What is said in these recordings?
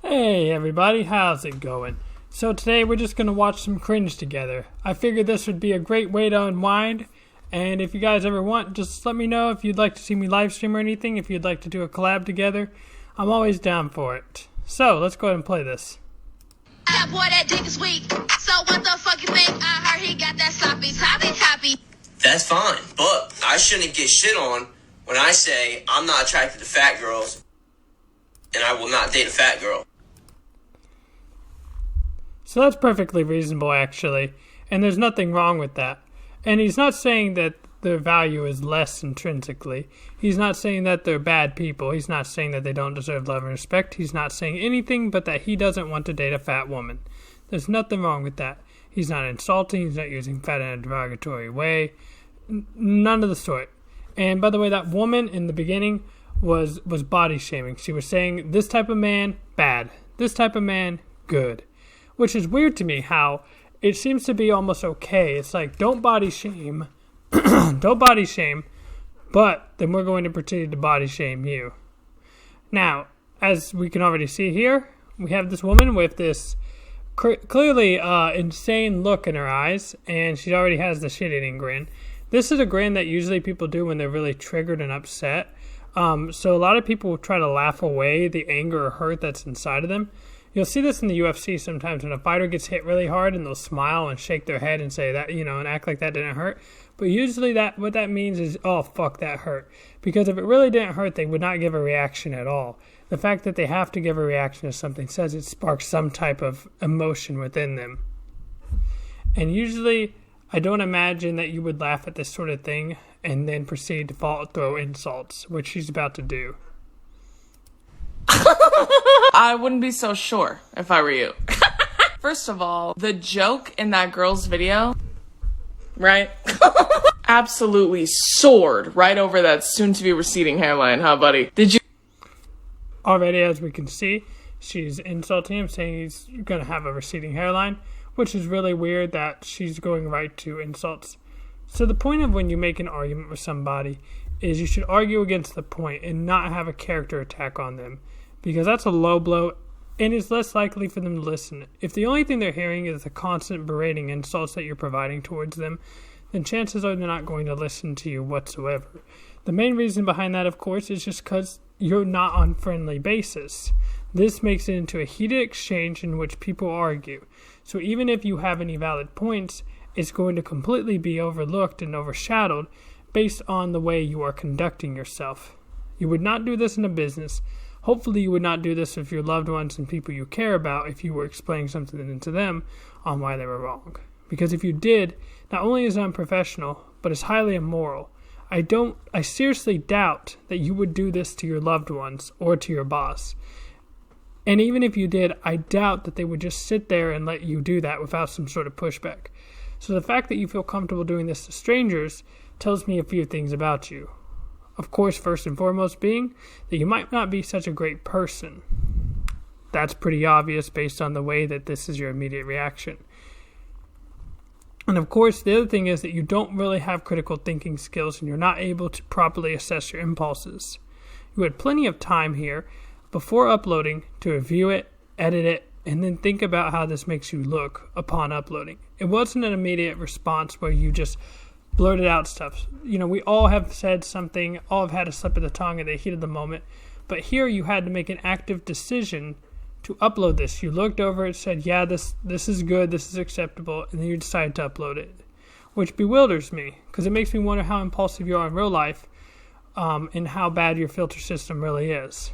Hey everybody, how's it going? So today we're just going to watch some cringe together. I figured this would be a great way to unwind, and if you guys ever want, just let me know if you'd like to see me live stream or anything, if you'd like to do a collab together. I'm always down for it. So, let's go ahead and play this. That boy, that dick is weak. So what the fuck you think? I heard he got that sloppy, toppy. That's fine, but I shouldn't get shit on when I say I'm not attracted to fat girls and I will not date a fat girl. So that's perfectly reasonable, actually, and there's nothing wrong with that. And he's not saying that their value is less intrinsically. He's not saying that they're bad people. He's not saying that they don't deserve love and respect. He's not saying anything but that he doesn't want to date a fat woman. There's nothing wrong with that. He's not insulting. He's not using fat in a derogatory way. None of the sort. And by the way, that woman in the beginning was body shaming. She was saying, this type of man, bad. This type of man, good. Which is weird to me how it seems to be almost okay. It's like, don't body shame. Don't body shame. But then we're going to proceed to body shame you. Now, as we can already see here, we have this woman with this clearly insane look in her eyes. And she already has the shit-eating grin. This is a grin that usually people do when they're really triggered and upset. So a lot of people will try to laugh away the anger or hurt that's inside of them. You'll see this in the UFC sometimes when a fighter gets hit really hard and they'll smile and shake their head and say that, and act like that didn't hurt. But usually what that means is, oh, fuck, that hurt. Because if it really didn't hurt, they would not give a reaction at all. The fact that they have to give a reaction to something says it sparks some type of emotion within them. And usually, I don't imagine that you would laugh at this sort of thing and then proceed to throw insults, which she's about to do. I wouldn't be so sure if I were you. First of all, the joke in that girl's video, right? Absolutely soared right over that soon-to-be receding hairline, huh, buddy? Did you? Already, as we can see, she's insulting him, saying he's going to have a receding hairline, which is really weird that she's going right to insults. So the point of when you make an argument with somebody is you should argue against the point and not have a character attack on them, because that's a low blow and it's less likely for them to listen. If the only thing they're hearing is the constant berating insults that you're providing towards them, then chances are they're not going to listen to you whatsoever. The main reason behind that, of course, is just because you're not on friendly basis. This makes it into a heated exchange in which people argue. So even if you have any valid points, it's going to completely be overlooked and overshadowed based on the way you are conducting yourself. You would not do this in a business. Hopefully you would not do this with your loved ones and people you care about if you were explaining something to them on why they were wrong. Because if you did, not only is it unprofessional, but it's highly immoral. I seriously doubt that you would do this to your loved ones or to your boss. And even if you did, I doubt that they would just sit there and let you do that without some sort of pushback. So the fact that you feel comfortable doing this to strangers tells me a few things about you. Of course, first and foremost being that you might not be such a great person. That's pretty obvious based on the way that this is your immediate reaction. And of course, the other thing is that you don't really have critical thinking skills and you're not able to properly assess your impulses. You had plenty of time here before uploading to review it, edit it, and then think about how this makes you look upon uploading. It wasn't an immediate response where you just blurted out stuff. We all have said something, all have had a slip of the tongue in the heat of the moment, but here you had to make an active decision to upload this. You looked over it, said, yeah, this is good, this is acceptable, and then you decided to upload it, which bewilders me, because it makes me wonder how impulsive you are in real life, and how bad your filter system really is.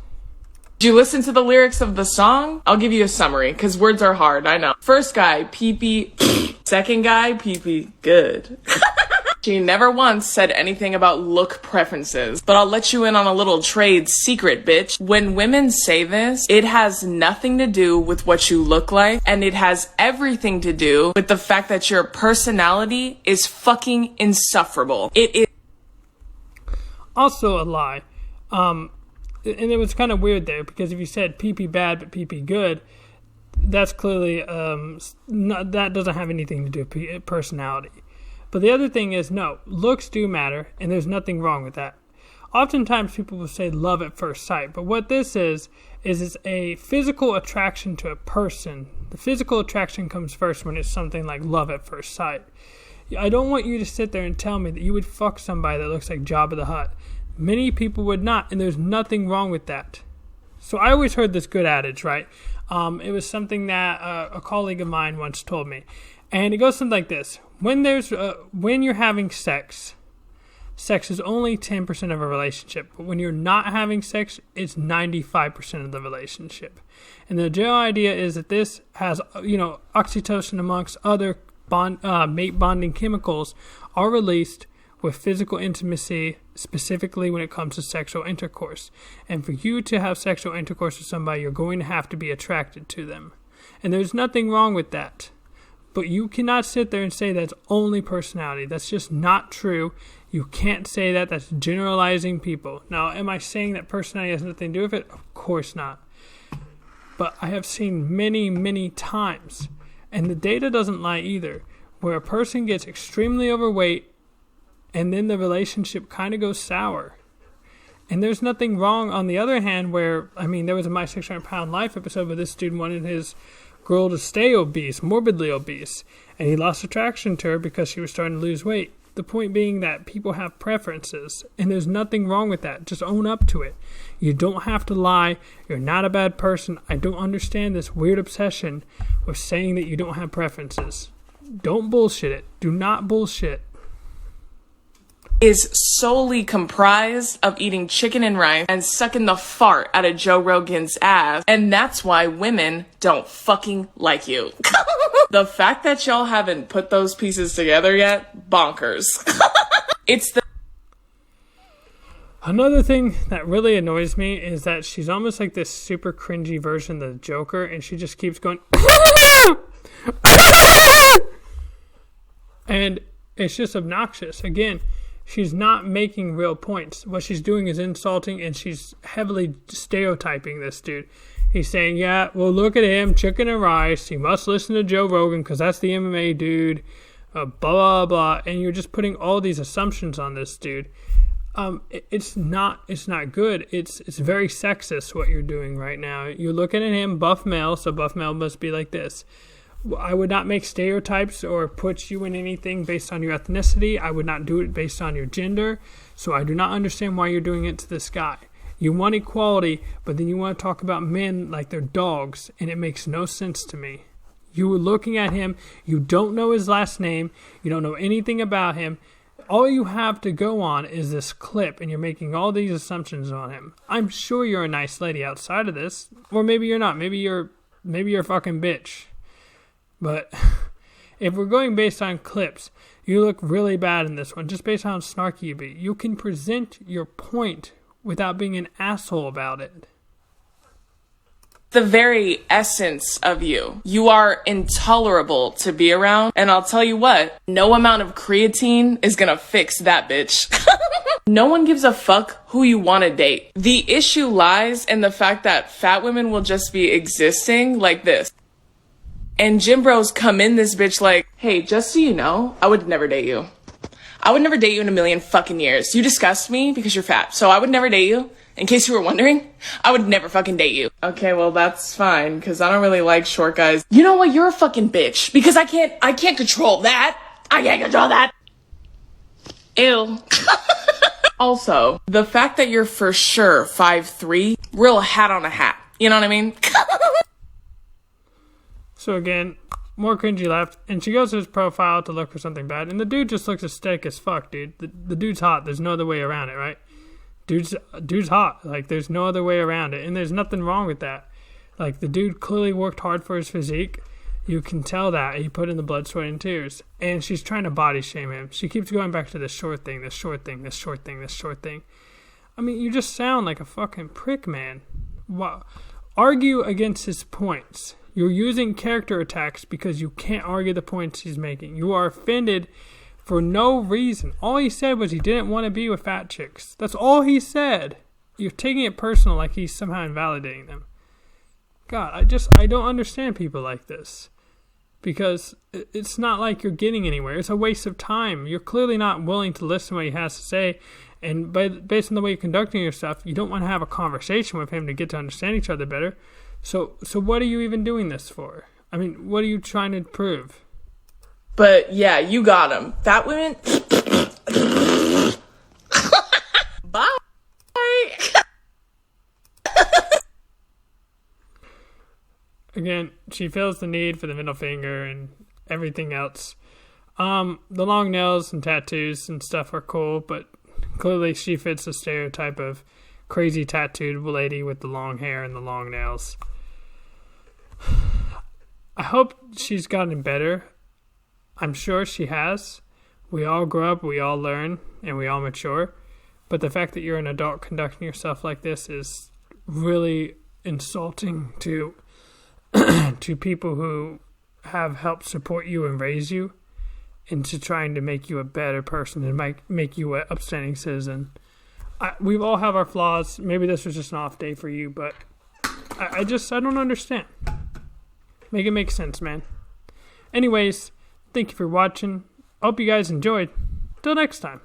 Did you listen to the lyrics of the song? I'll give you a summary, because words are hard, I know. First guy, pee-pee. Second guy, pee-pee. Good. She never once said anything about look preferences, but I'll let you in on a little trade secret, bitch. When women say this, it has nothing to do with what you look like, and it has everything to do with the fact that your personality is fucking insufferable. It is also a lie. And it was kind of weird there, because if you said pee-pee bad but pee-pee good, that's clearly, that doesn't have anything to do with personality. But the other thing is, no, looks do matter, and there's nothing wrong with that. Oftentimes people will say love at first sight, but what this is is it's a physical attraction to a person. The physical attraction comes first when it's something like love at first sight. I don't want you to sit there and tell me that you would fuck somebody that looks like Jabba the Hutt. Many people would not, and there's nothing wrong with that. So I always heard this good adage, right? It was something that a colleague of mine once told me. And it goes something like this. When you're having sex is only 10% of a relationship. But when you're not having sex, it's 95% of the relationship. And the general idea is that this has, oxytocin amongst other mate bonding chemicals are released with physical intimacy, specifically when it comes to sexual intercourse. And for you to have sexual intercourse with somebody, you're going to have to be attracted to them. And there's nothing wrong with that. But you cannot sit there and say that's only personality. That's just not true. You can't say that. That's generalizing people. Now, am I saying that personality has nothing to do with it? Of course not. But I have seen many, many times, and the data doesn't lie either, where a person gets extremely overweight and then the relationship kind of goes sour. And there's nothing wrong on the other hand where, there was a My 600 Pound Life episode where this dude wanted his girl to stay obese, morbidly obese, and he lost attraction to her because she was starting to lose weight. The point being that people have preferences, and there's nothing wrong with that. Just own up to it. You don't have to lie. You're not a bad person. I don't understand this weird obsession with saying that you don't have preferences. Don't bullshit it. Do not bullshit. Is solely comprised of eating chicken and rice and sucking the fart out of Joe Rogan's ass. And that's why women don't fucking like you. The fact that y'all haven't put those pieces together yet, bonkers. Another thing that really annoys me is that she's almost like this super cringy version of the Joker, and she just keeps going and it's just obnoxious. Again, she's not making real points. What she's doing is insulting, and she's heavily stereotyping this dude. He's saying, yeah, well, look at him, chicken and rice. He must listen to Joe Rogan because that's the MMA dude, blah, blah, blah. And you're just putting all these assumptions on this dude. It's not good. It's very sexist what you're doing right now. You're looking at him, buff male, so buff male must be like this. I would not make stereotypes or put you in anything based on your ethnicity. I would not do it based on your gender. So I do not understand why you're doing it to this guy. You want equality, but then you want to talk about men like they're dogs, and it makes no sense to me. You were looking at him. You don't know his last name. You don't know anything about him. All you have to go on is this clip, and you're making all these assumptions on him. I'm sure you're a nice lady outside of this, or maybe you're not. Maybe you're a fucking bitch. But if we're going based on clips, you look really bad in this one, just based on how snarky you be. You can present your point without being an asshole about it. The very essence of you. You are intolerable to be around. And I'll tell you what, no amount of creatine is gonna fix that bitch. No one gives a fuck who you want to date. The issue lies in the fact that fat women will just be existing like this. And gym bros come in this bitch like, hey, just so you know, I would never date you. I would never date you in a million fucking years. You disgust me because you're fat. So I would never date you. In case you were wondering, I would never fucking date you. Okay, well, that's fine, because I don't really like short guys. You know what? You're a fucking bitch, because I can't control that. I can't control that. Ew. Also, the fact that you're for sure 5'3", real hat on a hat. You know what I mean? So again, more cringy left, and she goes to his profile to look for something bad, and the dude just looks aesthetic as fuck, dude. The dude's hot. There's no other way around it, right? Dude's hot. Like, there's no other way around it, and there's nothing wrong with that. Like, the dude clearly worked hard for his physique. You can tell that. He put in the blood, sweat, and tears. And she's trying to body shame him. She keeps going back to this short thing, this short thing, this short thing, this short thing. I mean, you just sound like a fucking prick, man. Wow. Argue against his points. You're using character attacks because you can't argue the points he's making. You are offended for no reason. All he said was he didn't want to be with fat chicks. That's all he said. You're taking it personal like he's somehow invalidating them. God, I don't understand people like this. because it's not like you're getting anywhere. It's a waste of time. You're clearly not willing to listen to what he has to say, and based on the way you're conducting yourself, you don't want to have a conversation with him to get to understand each other better. So what are you even doing this for? I mean, what are you trying to prove? But yeah, you got him. That woman. Bye. Again, she feels the need for the middle finger and everything else. The long nails and tattoos and stuff are cool, but clearly she fits the stereotype of crazy tattooed lady with the long hair and the long nails. I hope she's gotten better. I'm sure she has. We all grow up, we all learn, and we all mature. But the fact that you're an adult conducting yourself like this is really insulting to to people who have helped support you and raise you, into trying to make you a better person and make you an upstanding citizen. We all have our flaws. Maybe this was just an off day for you, but I don't understand. Make it make sense, man. Anyways, thank you for watching. Hope you guys enjoyed. Till next time.